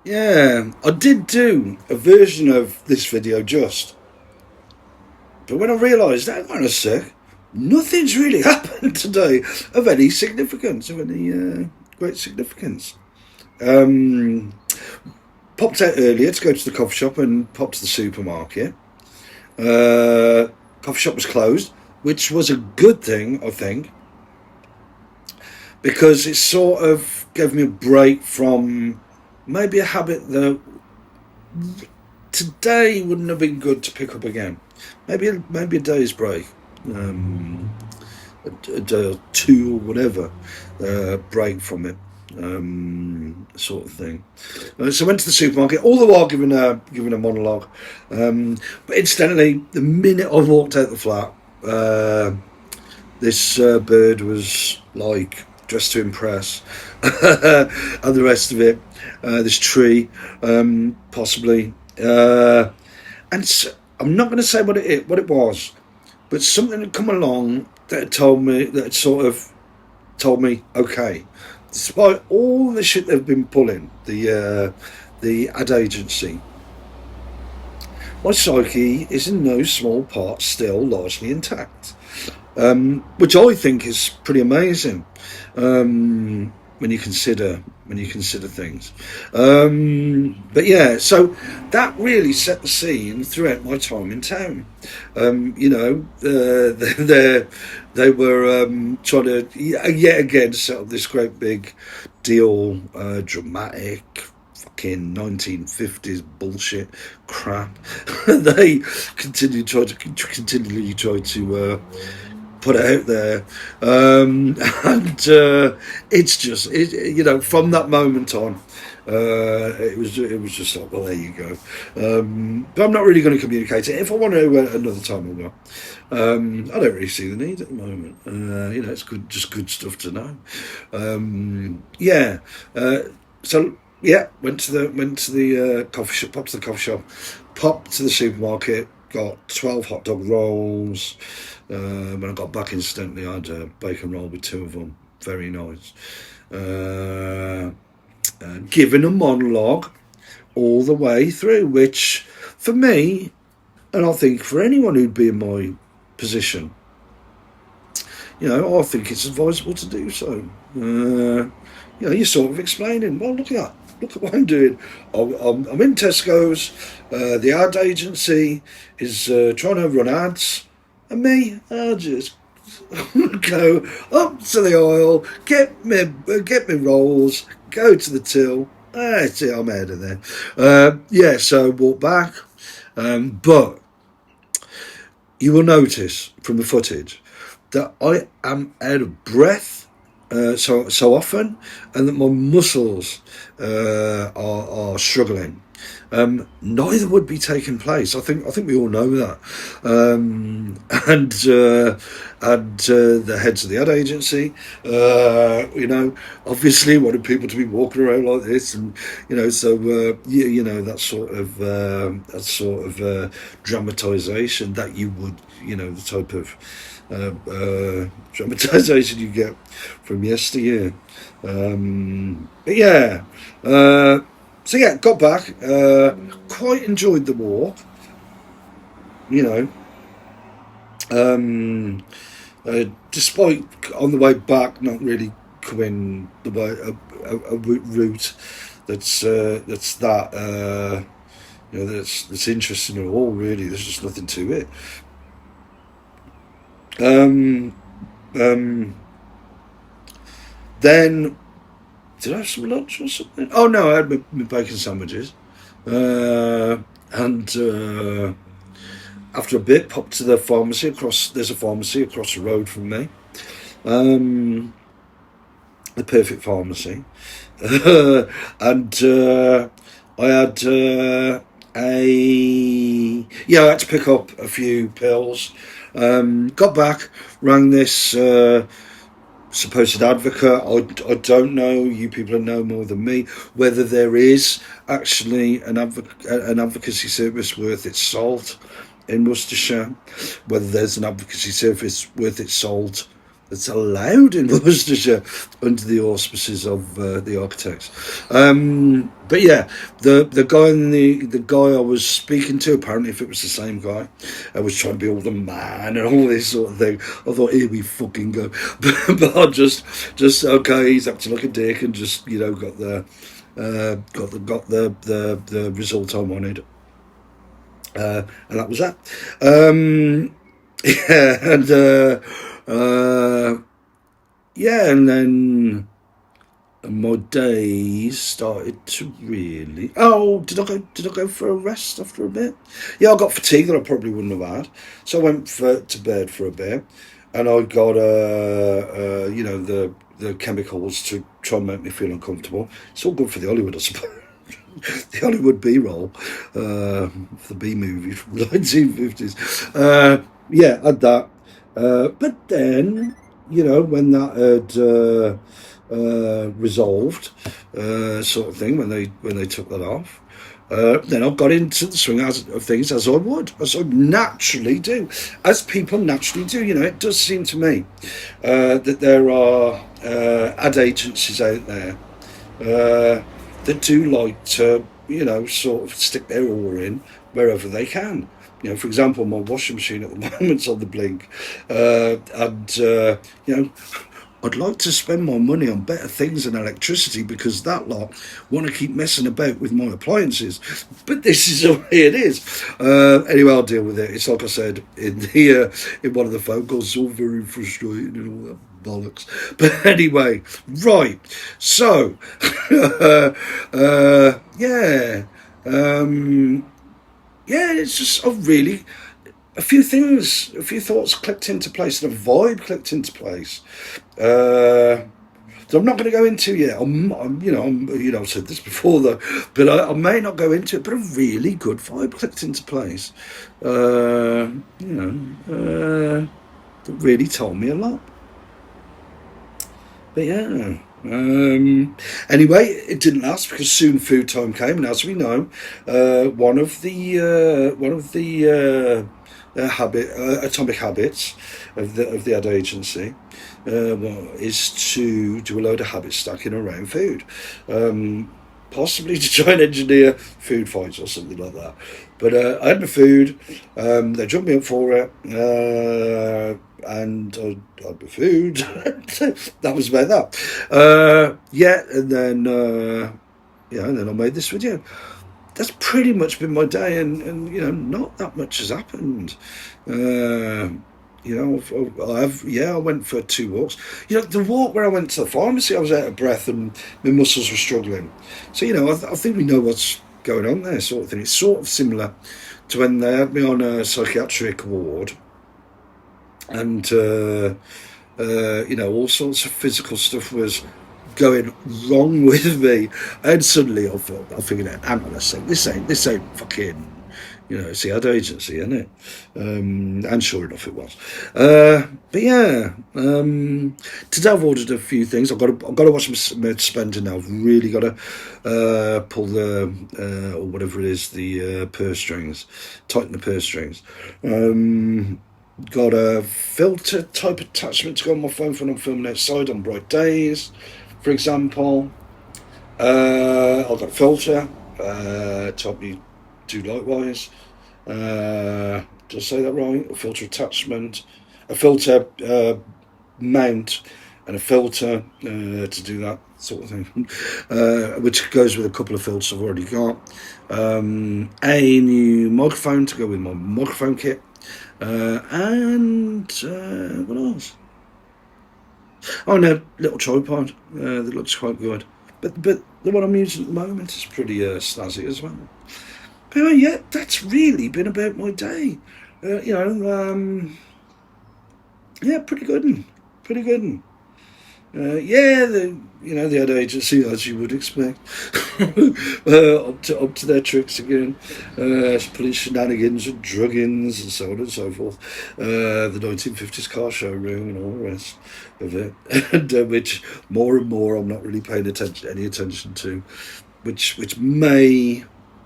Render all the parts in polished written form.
Yeah, I did do a version of this video just, but when I realised, hang on a sec, nothing's really happened today of any significance, of any great significance. Um, Popped out earlier to go to the coffee shop and popped to the supermarket. Coffee shop was closed, which was a good thing, I think, because it sort of gave me a break from maybe a habit that today wouldn't have been good to pick up again. Maybe a day's break, a day or two or whatever, break from it, sort of thing. So I went to the supermarket, all the while giving a monologue. But incidentally, the minute I walked out the flat, this bird was like dressed to impress, and the rest of it. This tree, possibly, and I'm not going to say what it was, but something had come along that had sort of told me, okay, despite all the shit they've been pulling, the ad agency, my psyche is in no small part still largely intact, which I think is pretty amazing. When you consider things, but yeah, so that really set the scene throughout my time in town. They were trying to yet again set up this great big deal, dramatic fucking 1950s bullshit crap. They continually try to put out there, and it's just from that moment on, it was just like, well, there you go. But I'm not really going to communicate it. If I want to another time, I will. I don't really see the need at the moment. It's good stuff to know. So yeah, went to the coffee shop, popped to the coffee shop, popped to the supermarket, got 12 hot dog rolls. When I got back, instantly I had a bacon roll with 2 of them. Very nice. Given a monologue all the way through, which for me, and I think for anyone who'd be in my position, I think it's advisable to do so. You're sort of explaining, well, look at what I'm doing. I'm in Tesco's. The ad agency is trying to run ads. And me, I'll just go up to the aisle, get me rolls, go to the till. That's it, I'm out of there. So walk back. But you will notice from the footage that I am out of breath so often, and that my muscles are struggling. Neither would be taking place. I think we all know that, and the heads of the ad agency, obviously wanted people to be walking around like this, and that sort of dramatisation that you would, the type of dramatisation you get from yesteryear. But yeah. So yeah, got back, quite enjoyed the walk, despite on the way back not really coming the way a route that's that's interesting at all. Really, there's just nothing to it. Then. Did I have some lunch or something? Oh no, I had my bacon sandwiches, and after a bit, popped to the pharmacy There's a pharmacy across the road from me, the perfect pharmacy, and I had I had to pick up a few pills. Got back, rang this. Supposed advocate. I don't know. You people know more than me whether there is actually an advocacy service worth its salt in Worcestershire. Whether there's an advocacy service worth its salt that's allowed in Worcestershire under the auspices of the architects. But yeah, the guy I was speaking to, apparently, if it was the same guy, I was trying to be all the man and all this sort of thing. I thought, here we fucking go. But I just okay, he's acting like a dick, and just got the result I wanted, and that was that. Yeah, and yeah, and then my days started to really. Oh, did I go? Did I go for a rest after a bit? Yeah, I got fatigue that I probably wouldn't have had, so I went to bed for a bit, and I got the chemicals to try and make me feel uncomfortable. It's all good for the Hollywood, I suppose. The Hollywood B-roll, the B movie from the 1950s. Yeah, had that. But then, when that had resolved, sort of thing, when they took that off, then I got into the swing of things as I naturally do, as people naturally do. It does seem to me that there are ad agencies out there that do like to, sort of stick their oar in wherever they can. For example, my washing machine at the moment's on the blink, and I'd like to spend my money on better things than electricity because that lot want to keep messing about with my appliances. But this is the way it is. Anyway, I'll deal with it. It's like I said in one of the phone calls, it's all very frustrating and all that bollocks. But anyway, right. So, yeah. Yeah, it's just a few thoughts clicked into place, and a vibe clicked into place. That I'm not going to go into yet. I've said this before though, but I may not go into it. But a really good vibe clicked into place. That really told me a lot. But yeah. Anyway, it didn't last because soon food time came, and as we know, one of the atomic habits of the ad agency is to do a load of habit stacking around food, possibly to try and engineer food fights or something like that. But I had my food, they jumped me up for it, and I had my food. That was about that. Yeah, and then I made this video. That's pretty much been my day, and not that much has happened. I went for 2 walks. The walk where I went to the pharmacy, I was out of breath and my muscles were struggling. So, I think we know what's going on there, sort of thing. It's sort of similar to when they had me on a psychiatric ward, and all sorts of physical stuff was going wrong with me, and suddenly I figured out, hang on a sec, this ain't fucking, it's the ad agency, isn't it? And sure enough it was. But yeah, today I've ordered a few things. I've got to watch my spending now. I've really got to pull the or whatever it is, the purse strings, tighten the purse strings. Got a filter type attachment to go on my phone for when I'm filming outside on bright days, for example. I've got a filter to help me do likewise. Did I say that right? A filter attachment, a filter mount, and a filter to do that sort of thing, which goes with a couple of filters I've already got. A new microphone to go with my microphone kit. And what else? Oh no, little tripod that looks quite good. But the one I'm using at the moment is pretty snazzy as well. But yeah, that's really been about my day. Yeah, pretty good. The ad agency, as you would expect, up to their tricks again, putting shenanigans and druggings and so on and so forth. The 1950s car showroom and all the rest of it, and which more and more I'm not really paying any attention to, which may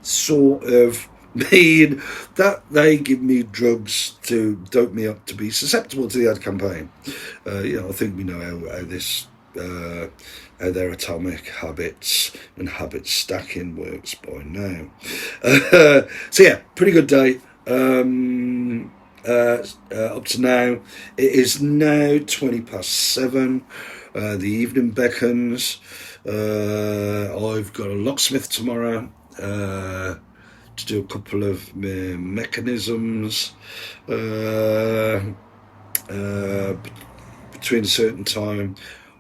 sort of mean that they give me drugs to dope me up to be susceptible to the ad campaign. I think we know how this how their atomic habits and habit stacking works by now. So yeah, pretty good day. Up to now, it is now 20 past 7. The evening beckons. I've got a locksmith tomorrow to do a couple of mechanisms between a certain time.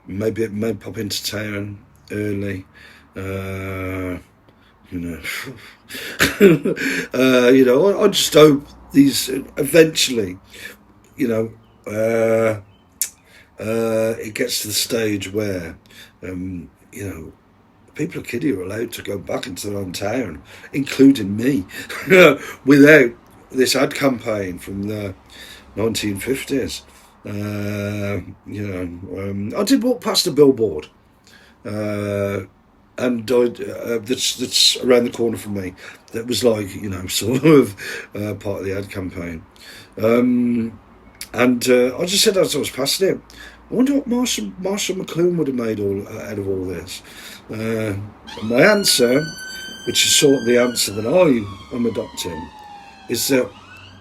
Maybe it may pop into town early. I just hope these eventually, it gets to the stage where, people of Kiddie are allowed to go back into their own town, including me, without this ad campaign from the 1950s. I did walk past a billboard, and that's around the corner from me. That was like, sort of part of the ad campaign. And I just said as I was passing it, I wonder what Marshall McLuhan would have made out of all this. And my answer, which is sort of the answer that I am adopting, is that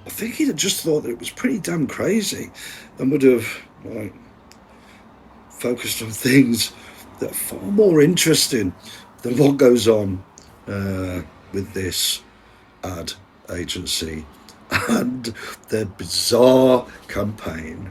I think he'd have just thought that it was pretty damn crazy and would have focused on things that are far more interesting than what goes on with this ad agency and their bizarre campaign.